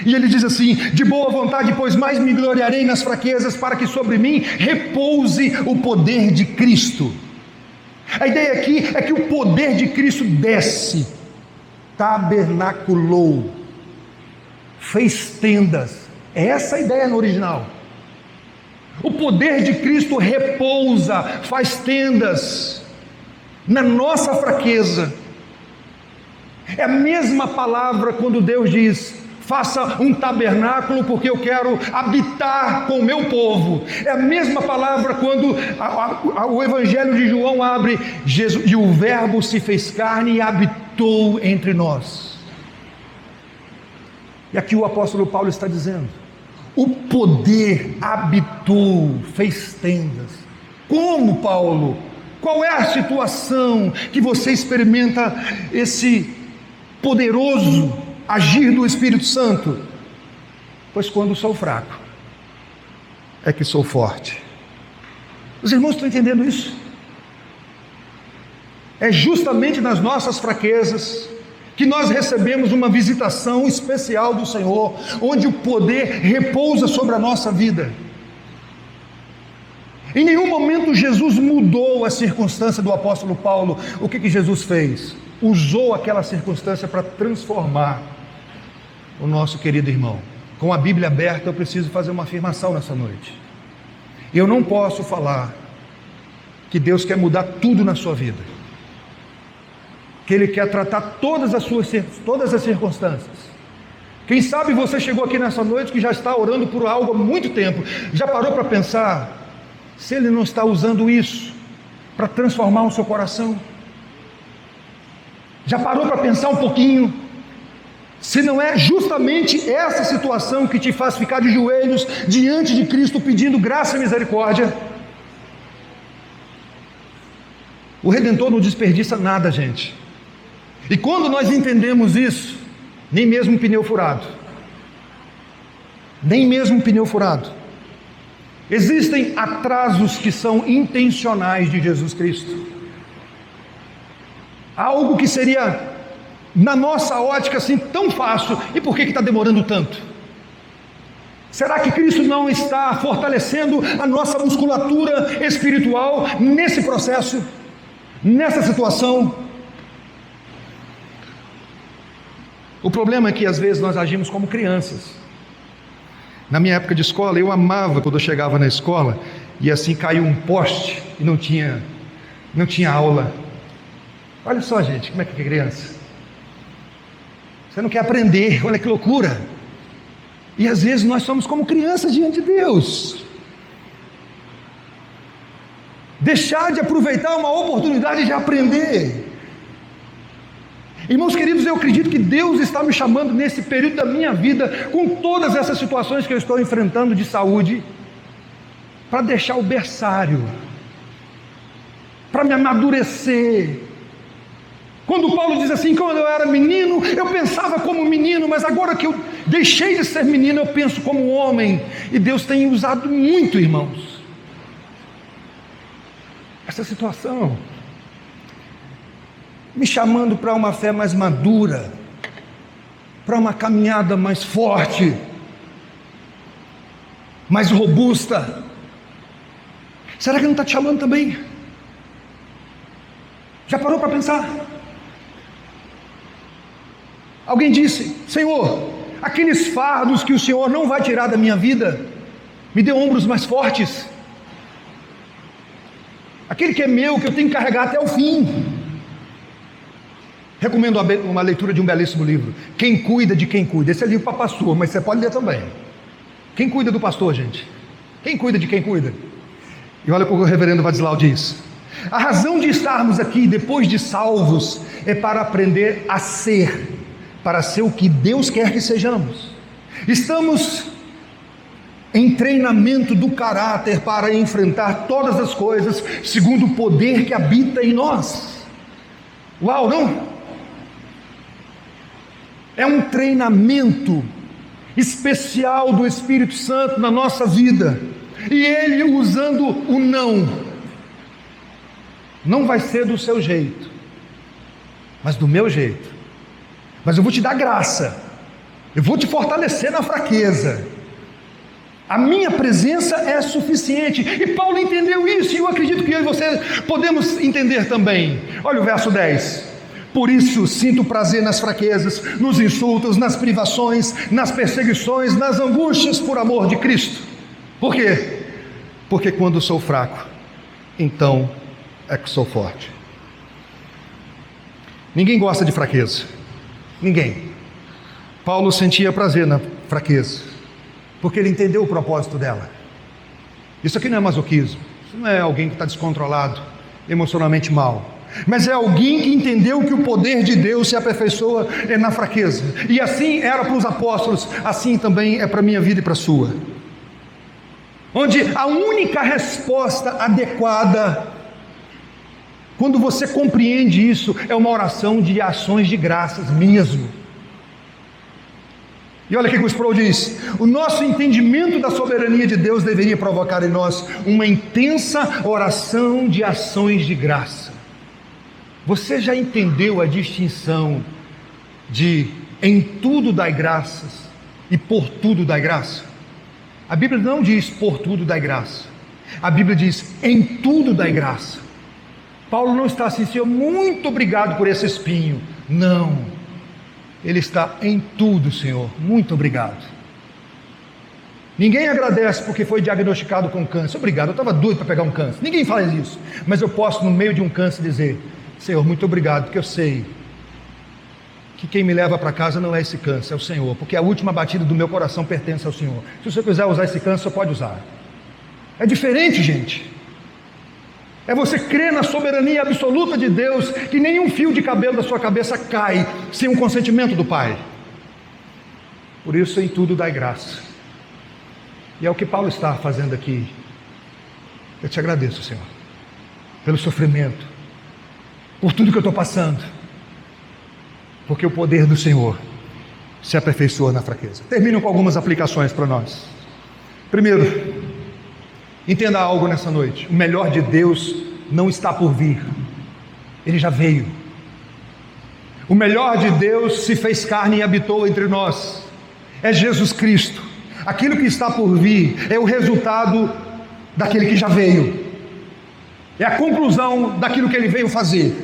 Speaker 1: E ele diz assim: de boa vontade, pois mais me gloriarei nas fraquezas, para que sobre mim repouse o poder de Cristo. A ideia aqui é que o poder de Cristo desce, tabernaculou, fez tendas. É essa a ideia no original. O poder de Cristo repousa, faz tendas na nossa fraqueza. É a mesma palavra quando Deus diz: faça um tabernáculo porque eu quero habitar com o meu povo. É a mesma palavra quando o Evangelho de João abre: Jesus, e o Verbo se fez carne e habitou entre nós. E aqui o apóstolo Paulo está dizendo: o poder habitou, fez tendas. Como, Paulo? Qual é a situação que você experimenta esse poderoso agir do Espírito Santo? Pois quando sou fraco, é que sou forte. Os irmãos estão entendendo isso? É justamente nas nossas fraquezas que nós recebemos uma visitação especial do Senhor, onde o poder repousa sobre a nossa vida. Em nenhum momento Jesus mudou a circunstância do apóstolo Paulo. O que Jesus fez? Usou aquela circunstância para transformar o nosso querido irmão. Com a Bíblia aberta, eu preciso fazer uma afirmação nessa noite. Eu não posso falar que Deus quer mudar tudo na sua vida, que Ele quer tratar todas as circunstâncias. Quem sabe você chegou aqui nessa noite que já está orando por algo há muito tempo. Já parou para pensar se Ele não está usando isso para transformar o seu coração? Já parou para pensar um pouquinho se não é justamente essa situação que te faz ficar de joelhos diante de Cristo pedindo graça e misericórdia? O Redentor não desperdiça nada, gente. E quando nós entendemos isso, nem mesmo um pneu furado, existem atrasos que são intencionais de Jesus Cristo. Algo que seria, na nossa ótica, assim, tão fácil. E por que está demorando tanto? Será que Cristo não está fortalecendo a nossa musculatura espiritual nesse processo, nessa situação? O problema é que às vezes nós agimos como crianças. Na minha época de escola, eu amava quando eu chegava na escola e assim caiu um poste e não tinha aula. Olha só, gente, como é que é criança? Você não quer aprender, olha que loucura. E às vezes nós somos como crianças diante de Deus. Deixar de aproveitar uma oportunidade de aprender. Irmãos queridos, eu acredito que Deus está me chamando nesse período da minha vida, com todas essas situações que eu estou enfrentando de saúde, para deixar o berçário, para me amadurecer. Quando Paulo diz assim, quando eu era menino, eu pensava como menino, mas agora que eu deixei de ser menino, eu penso como homem. E Deus tem usado muito, irmãos, essa situação, me chamando para uma fé mais madura, para uma caminhada mais forte, mais robusta. Será que não está te chamando também? Já parou para pensar? Alguém disse, Senhor, aqueles fardos que o Senhor não vai tirar da minha vida, me dê ombros mais fortes. Aquele que é meu, que eu tenho que carregar até o fim. Recomendo uma leitura de um belíssimo livro, Quem Cuida de Quem Cuida. Esse é livro para pastor, mas você pode ler também. Quem cuida do pastor, gente? Quem cuida de quem cuida? E olha o que o reverendo Vadislau diz. A razão de estarmos aqui depois de salvos é para aprender a ser, para ser o que Deus quer que sejamos. Estamos em treinamento do caráter para enfrentar todas as coisas segundo o poder que habita em nós. Uau, não? É um treinamento especial do Espírito Santo na nossa vida. E Ele usando o não. Não vai ser do seu jeito, mas do meu jeito. Mas eu vou te dar graça. Eu vou te fortalecer na fraqueza. A minha presença é suficiente. E Paulo entendeu isso, e eu acredito que eu e você podemos entender também. Olha o verso 10. Por isso sinto prazer nas fraquezas, nos insultos, nas privações, nas perseguições, nas angústias por amor de Cristo. Por quê? Porque quando sou fraco, então é que sou forte. Ninguém gosta de fraqueza. Ninguém. Paulo sentia prazer na fraqueza, porque ele entendeu o propósito dela. Isso aqui não é masoquismo. Isso não é alguém que está descontrolado, emocionalmente mal. Mas é alguém que entendeu que o poder de Deus se aperfeiçoa na fraqueza. E assim era para os apóstolos, assim também é para a minha vida e para a sua. Onde a única resposta adequada, quando você compreende isso, é uma oração de ações de graças mesmo. E olha o que o Sproul diz: o nosso entendimento da soberania de Deus deveria provocar em nós uma intensa oração de ações de graça. Você já entendeu a distinção de em tudo dai graças e por tudo dai graça? A Bíblia não diz por tudo dai graça. A Bíblia diz em tudo dai graça. Paulo não está assim, Senhor, muito obrigado por esse espinho. Não. Ele está em tudo, Senhor, muito obrigado. Ninguém agradece porque foi diagnosticado com câncer. Obrigado, eu estava doido para pegar um câncer. Ninguém faz isso. Mas eu posso, no meio de um câncer, dizer: Senhor, muito obrigado, porque eu sei que quem me leva para casa não é esse câncer, é o Senhor, porque a última batida do meu coração pertence ao Senhor. Se você quiser usar esse câncer, você pode usar. É diferente, gente. É você crer na soberania absoluta de Deus, que nenhum fio de cabelo da sua cabeça cai sem o consentimento do Pai. Por isso, em tudo dai graça. E é o que Paulo está fazendo aqui. Eu te agradeço, Senhor, pelo sofrimento, por tudo que eu estou passando, porque o poder do Senhor se aperfeiçoa na fraqueza. Termino com algumas aplicações para nós. Primeiro, entenda algo nessa noite: o melhor de Deus não está por vir, Ele já veio. O melhor de Deus se fez carne e habitou entre nós, é Jesus Cristo. Aquilo que está por vir é o resultado daquele que já veio, é a conclusão daquilo que Ele veio fazer,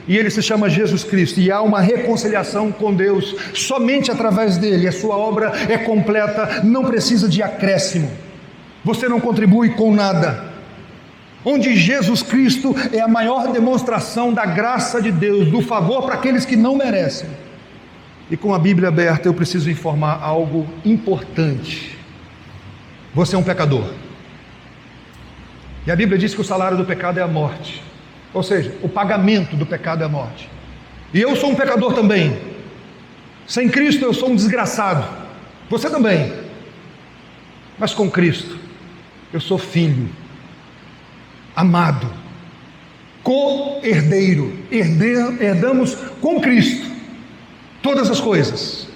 Speaker 1: e Ele se chama Jesus Cristo, e há uma reconciliação com Deus somente através dEle. A sua obra é completa, não precisa de acréscimo. Você não contribui com nada. onde Jesus Cristo é a maior demonstração da graça de Deus, do favor para aqueles que não merecem. E com a Bíblia aberta eu preciso informar algo importante. Você é um pecador. E a Bíblia diz que o salário do pecado é a morte. Ou seja, o pagamento do pecado é a morte. E eu sou um pecador também. Sem Cristo eu sou um desgraçado. Você também. Mas com Cristo eu sou filho, amado, co-herdeiro. Herdamos com Cristo todas as coisas.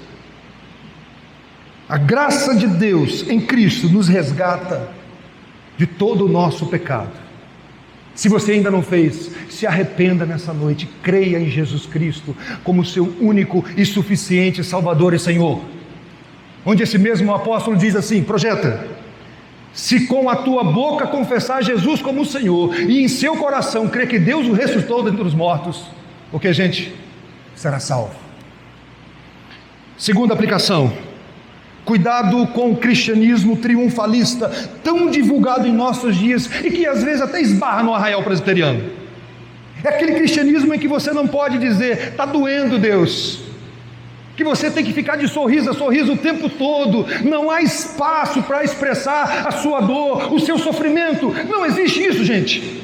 Speaker 1: A graça de Deus em Cristo nos resgata de todo o nosso pecado. Se você ainda não fez, se arrependa nessa noite, creia em Jesus Cristo como seu único e suficiente Salvador e Senhor. Onde esse mesmo apóstolo diz assim, projeta: se com a tua boca confessar Jesus como o Senhor e em seu coração crer que Deus o ressuscitou dentre os mortos, o que, gente? Será salvo. Segunda aplicação: cuidado com o cristianismo triunfalista, tão divulgado em nossos dias e que às vezes até esbarra no arraial presbiteriano. É aquele cristianismo em que você não pode dizer, está doendo Deus, que você tem que ficar de sorriso a sorriso o tempo todo, não há espaço para expressar a sua dor, o seu sofrimento. Não existe isso, gente.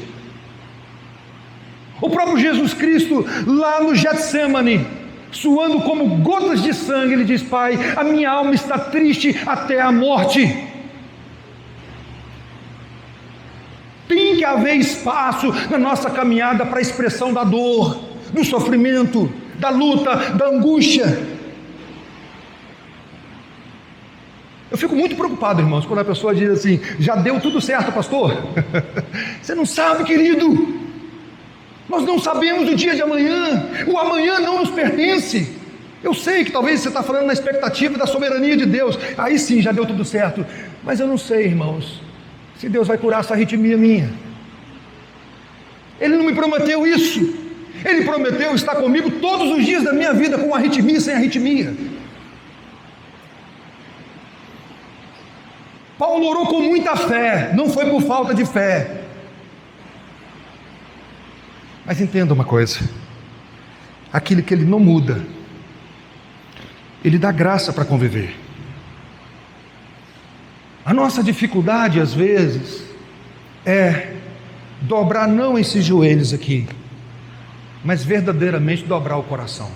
Speaker 1: O próprio Jesus Cristo, lá no Getsemane, suando como gotas de sangue, ele diz: Pai, a minha alma está triste até a morte. Tem que haver espaço na nossa caminhada para a expressão da dor, do sofrimento, da luta, da angústia. Eu fico muito preocupado, irmãos, quando a pessoa diz assim: já deu tudo certo, pastor? Você não sabe, querido. Nós não sabemos o dia de amanhã, o amanhã não nos pertence. Eu sei que talvez você está falando na expectativa da soberania de Deus, aí sim já deu tudo certo, mas eu não sei, irmãos, se Deus vai curar essa arritmia minha. Ele não me prometeu isso. Ele prometeu estar comigo todos os dias da minha vida, com arritmia e sem arritmia. Paulo orou com muita fé, não foi por falta de fé. Mas entenda uma coisa: aquilo que ele não muda, ele dá graça para conviver. A nossa dificuldade às vezes é dobrar não esses joelhos aqui, mas verdadeiramente dobrar o coração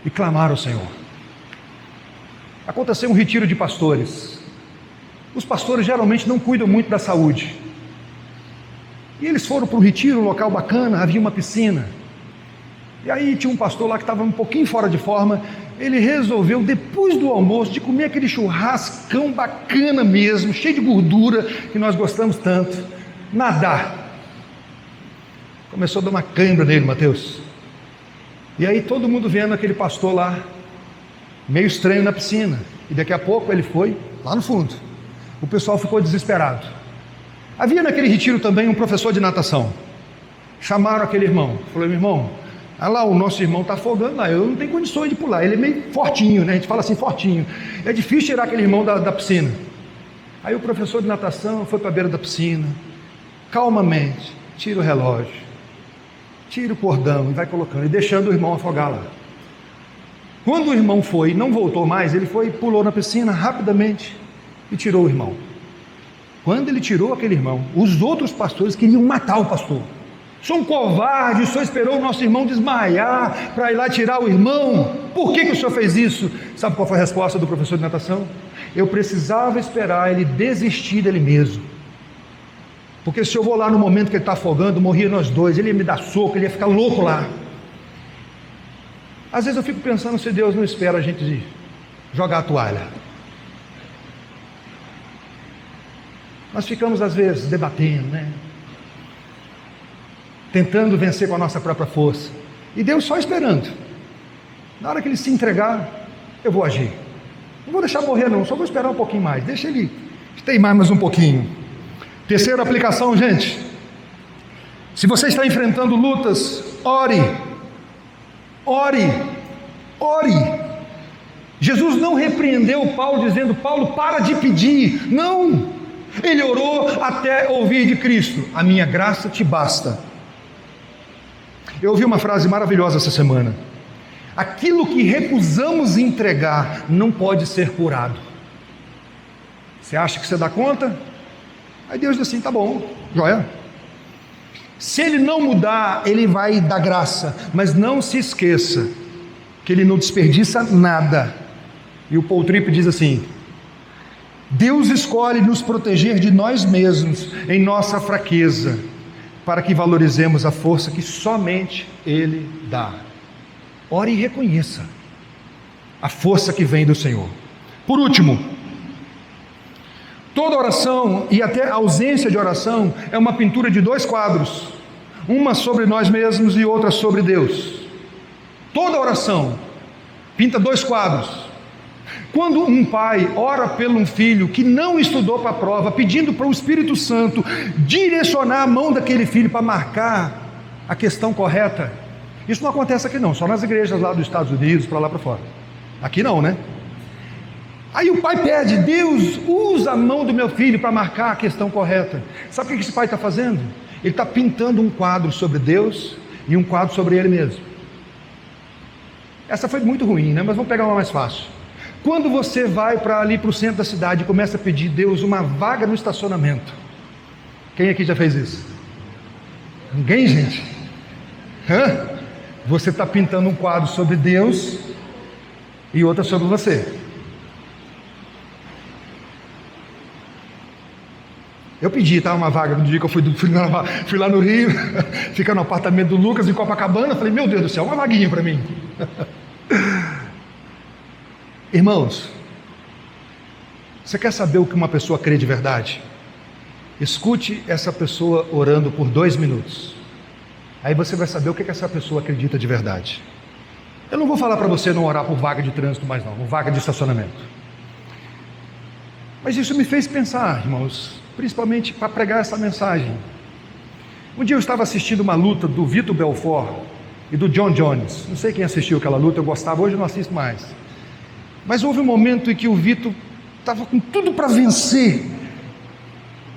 Speaker 1: e clamar ao Senhor. Aconteceu um retiro de pastores. Os pastores geralmente não cuidam muito da saúde. E eles foram para um retiro, um local bacana, havia uma piscina. E aí tinha um pastor lá que estava um pouquinho fora de forma. Ele resolveu, depois do almoço, de comer aquele churrascão bacana mesmo, cheio de gordura, que nós gostamos tanto, nadar. Começou a dar uma cãibra nele, Mateus. E aí todo mundo vendo aquele pastor lá, meio estranho na piscina. E daqui a pouco ele foi lá no fundo. O pessoal ficou desesperado. Havia naquele retiro também um professor de natação. Chamaram aquele irmão. Falou: meu irmão, olha lá, o nosso irmão está afogando lá, eu não tenho condições de pular. Ele é meio fortinho, né? A gente fala assim, fortinho. É difícil tirar aquele irmão da piscina. Aí o professor de natação foi para a beira da piscina, calmamente, tira o relógio, tira o cordão e vai colocando, e deixando o irmão afogar lá. Quando o irmão foi e não voltou mais, ele foi e pulou na piscina rapidamente e tirou o irmão. Quando ele tirou aquele irmão, os outros pastores queriam matar o pastor. O senhor é um covarde, o senhor esperou o nosso irmão desmaiar para ir lá tirar o irmão. Por que o senhor fez isso? Sabe qual foi a resposta do professor de natação? Eu precisava esperar ele desistir dele mesmo. Porque se eu vou lá no momento que ele está afogando, morria nós dois, ele ia me dar soco, ele ia ficar louco lá. Às vezes eu fico pensando se Deus não espera a gente jogar a toalha. Nós ficamos às vezes debatendo, né? Tentando vencer com a nossa própria força. E Deus só esperando. Na hora que ele se entregar, eu vou agir. Não vou deixar morrer não, só vou esperar um pouquinho mais. Deixa ele teimar mais um pouquinho. Terceira aplicação, gente. Se você está enfrentando lutas, ore. Ore. Ore. Jesus não repreendeu Paulo dizendo: Paulo, para de pedir. Não. Ele orou até ouvir de Cristo: a minha graça te basta. Eu ouvi uma frase maravilhosa essa semana: aquilo que recusamos entregar não pode ser curado. Você acha que você dá conta? Aí Deus diz assim: tá bom, joia. Se ele não mudar, ele vai dar graça, mas não se esqueça que ele não desperdiça nada. E o Paul Tripp diz assim: Deus escolhe nos proteger de nós mesmos em nossa fraqueza, para que valorizemos a força que somente Ele dá. Ore e reconheça a força que vem do Senhor. Por último, toda oração e até ausência de oração é uma pintura de dois quadros, uma sobre nós mesmos e outra sobre Deus. Toda oração pinta dois quadros. Quando um pai ora pelo um filho que não estudou para a prova, pedindo para o Espírito Santo direcionar a mão daquele filho para marcar a questão correta, isso não acontece aqui não, só nas igrejas lá dos Estados Unidos, para lá para fora. Aqui não, né? Aí o pai pede: Deus, usa a mão do meu filho para marcar a questão correta. Sabe o que esse pai está fazendo? Ele está pintando um quadro sobre Deus e um quadro sobre ele mesmo. Essa foi muito ruim, né? Mas vamos pegar uma mais fácil. Quando você vai para ali para o centro da cidade e começa a pedir: Deus, uma vaga no estacionamento. Quem aqui já fez isso? Ninguém, gente? Hã? Você está pintando um quadro sobre Deus e outra sobre você. Eu pedi, tá, uma vaga no dia que eu fui lá no Rio, ficar no apartamento do Lucas em Copacabana. Falei: meu Deus do céu, uma vaguinha para mim. Irmãos, você quer saber o que uma pessoa crê de verdade? Escute essa pessoa orando por 2 minutos. Aí você vai saber o que essa pessoa acredita de verdade. Eu não vou falar para você não orar por vaga de trânsito mais não, por vaga de estacionamento. Mas isso me fez pensar, irmãos, principalmente para pregar essa mensagem. Um dia eu estava assistindo uma luta do Vitor Belfort e do John Jones. Não sei quem assistiu aquela luta, eu gostava, hoje eu não assisto mais. Mas houve um momento em que o Vitor estava com tudo para vencer.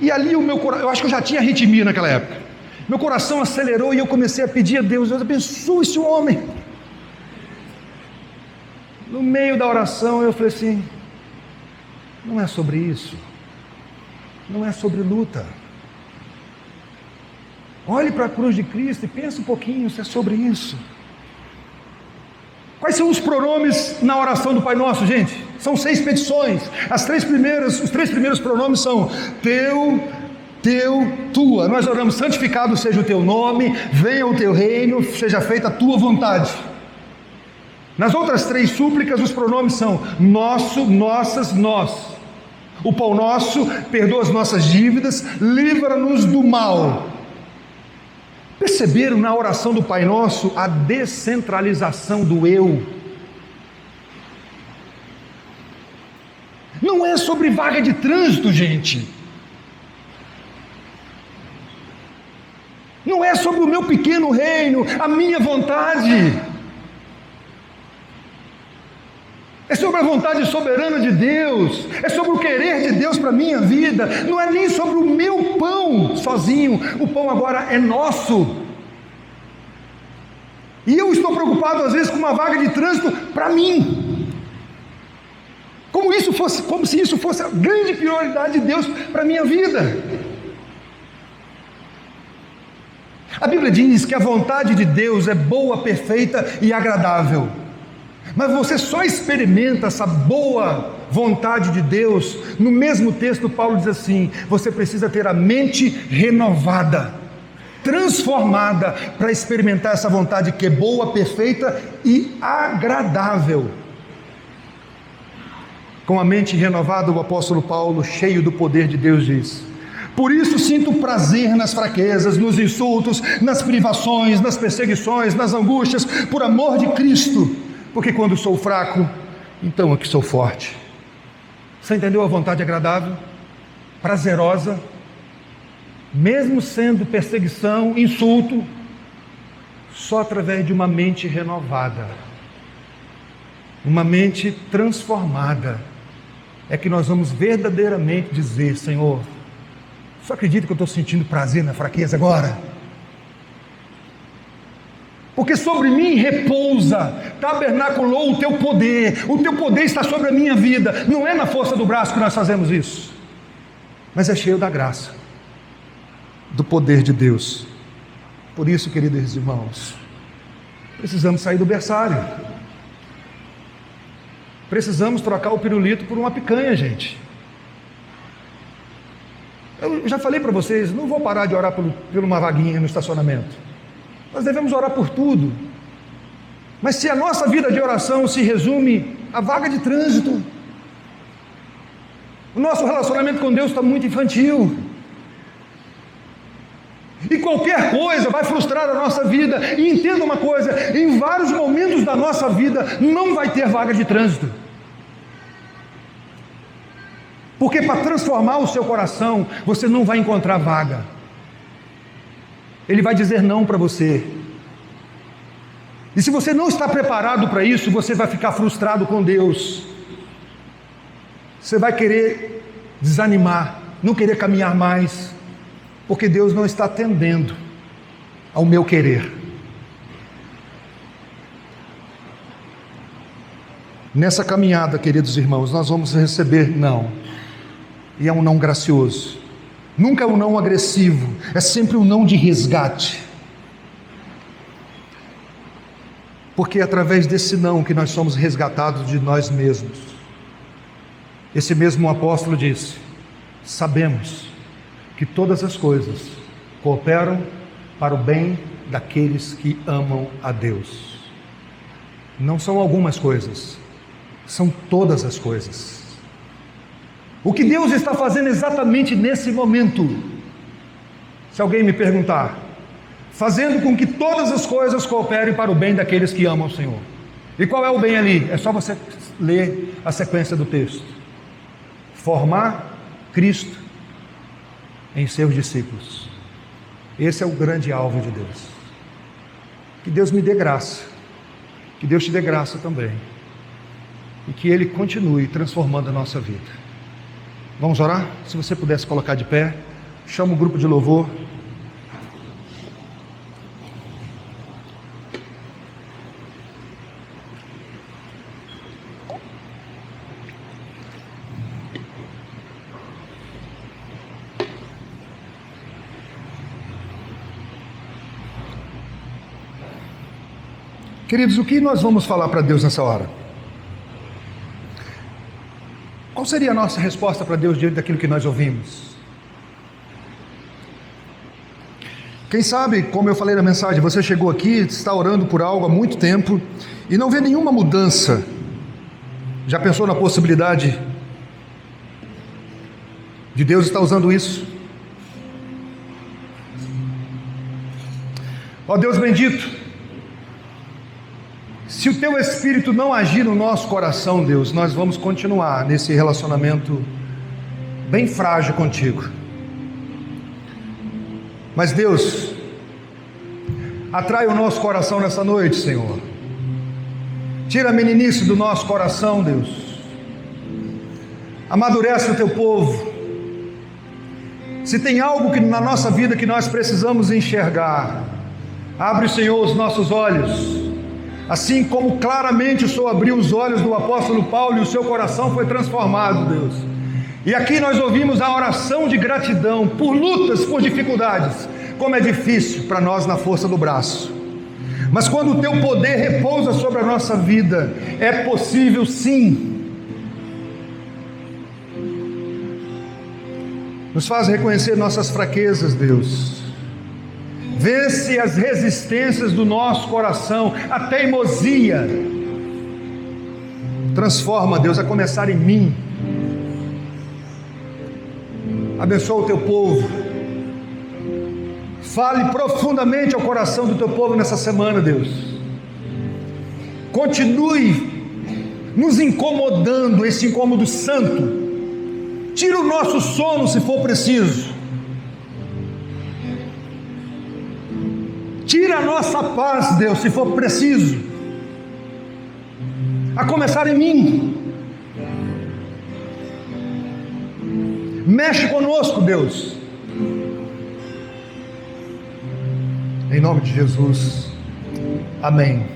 Speaker 1: E ali o meu coração, eu acho que eu já tinha arritmia naquela época. Meu coração acelerou e eu comecei a pedir a Deus: Deus, abençoe esse homem. No meio da oração eu falei assim: não é sobre isso. Não é sobre luta. Olhe para a cruz de Cristo e pense um pouquinho se é sobre isso. Quais são os pronomes na oração do Pai Nosso, gente? São 6 petições. Os 3 primeiros pronomes são teu, tua. Nós oramos: santificado seja o teu nome, venha o teu reino, seja feita a tua vontade. Nas outras 3 súplicas, os pronomes são nosso, nossas, nós. O pão nosso, perdoa as nossas dívidas, livra-nos do mal. Perceberam na oração do Pai Nosso a descentralização do eu? Não é sobre vaga de trânsito, gente. Não é sobre o meu pequeno reino, a minha vontade. É sobre a vontade soberana de Deus, é sobre o querer de Deus para a minha vida, não é nem sobre o meu pão sozinho, o pão agora é nosso. E eu estou preocupado às vezes com uma vaga de trânsito para mim, como se isso fosse a grande prioridade de Deus para a minha vida. A Bíblia diz que a vontade de Deus é boa, perfeita e agradável. Mas você só experimenta essa boa vontade de Deus. No mesmo texto, Paulo diz assim: você precisa ter a mente renovada, transformada, para experimentar essa vontade que é boa, perfeita e agradável. Com a mente renovada, o apóstolo Paulo, cheio do poder de Deus, diz: por isso sinto prazer nas fraquezas, nos insultos, nas privações, nas perseguições, nas angústias, por amor de Cristo. Porque quando sou fraco, então é que sou forte. Você entendeu a vontade agradável, prazerosa, mesmo sendo perseguição, insulto, só através de uma mente renovada, uma mente transformada, é que nós vamos verdadeiramente dizer: Senhor, Você acredita que eu estou sentindo prazer na fraqueza agora? Porque sobre mim repousa, tabernaculou o teu poder está sobre a minha vida. Não é na força do braço que nós fazemos isso, mas é cheio da graça, do poder de Deus. Por isso, queridos irmãos, precisamos sair do berçário, precisamos trocar o pirulito por uma picanha, gente. Eu já falei para vocês, não vou parar de orar por uma vaguinha no estacionamento. Nós devemos orar por tudo. Mas se a nossa vida de oração se resume à vaga de trânsito, o nosso relacionamento com Deus está muito infantil. E qualquer coisa vai frustrar a nossa vida. E entenda uma coisa, em vários momentos da nossa vida não vai ter vaga de trânsito. Porque para transformar o seu coração, você não vai encontrar vaga. Ele vai dizer não para você. E se você não está preparado para isso, você vai ficar frustrado com Deus. Você vai querer desanimar, não querer caminhar mais, porque Deus não está atendendo ao meu querer. Nessa caminhada, queridos irmãos, nós vamos receber não. E é um não gracioso. Nunca é um não agressivo, é sempre um não de resgate. Porque é através desse não que nós somos resgatados de nós mesmos. Esse mesmo apóstolo disse: sabemos que todas as coisas cooperam para o bem daqueles que amam a Deus. Não são algumas coisas, são todas as coisas. O que Deus está fazendo exatamente nesse momento, se alguém me perguntar, fazendo com que todas as coisas cooperem para o bem daqueles que amam o Senhor. E qual é o bem ali? É só você ler a sequência do texto. Formar Cristo em seus discípulos. Esse é o grande alvo de Deus. Que Deus me dê graça, que Deus te dê graça também, e que Ele continue transformando a nossa vida. Vamos orar? Se você pudesse colocar de pé, chama o grupo de louvor. Queridos, o que nós vamos falar para Deus nessa hora? Qual seria a nossa resposta para Deus diante daquilo que nós ouvimos? Quem sabe, como eu falei na mensagem, você chegou aqui, está orando por algo há muito tempo e não vê nenhuma mudança. Já pensou na possibilidade de Deus estar usando isso? Ó Deus bendito, se o Teu Espírito não agir no nosso coração, Deus, nós vamos continuar nesse relacionamento bem frágil contigo. Mas Deus, atrai o nosso coração nessa noite, Senhor. Tira a meninice do nosso coração, Deus. Amadurece o Teu povo. Se tem algo que na nossa vida que nós precisamos enxergar, abre, Senhor, os nossos olhos. Assim como claramente o Senhor abriu os olhos do apóstolo Paulo e o seu coração foi transformado, Deus. E aqui nós ouvimos a oração de gratidão por lutas, por dificuldades. Como é difícil para nós na força do braço. Mas quando o Teu poder repousa sobre a nossa vida, é possível sim. Nos faz reconhecer nossas fraquezas, Deus. Vence as resistências do nosso coração, a teimosia. Transforma, Deus, a começar em mim. Abençoa o Teu povo. Fale profundamente ao coração do Teu povo nessa semana, Deus. Continue nos incomodando, esse incômodo santo. Tira o nosso sono se for preciso. Tira a nossa paz, Deus, se for preciso. A começar em mim. Mexe conosco, Deus. Em nome de Jesus. Amém.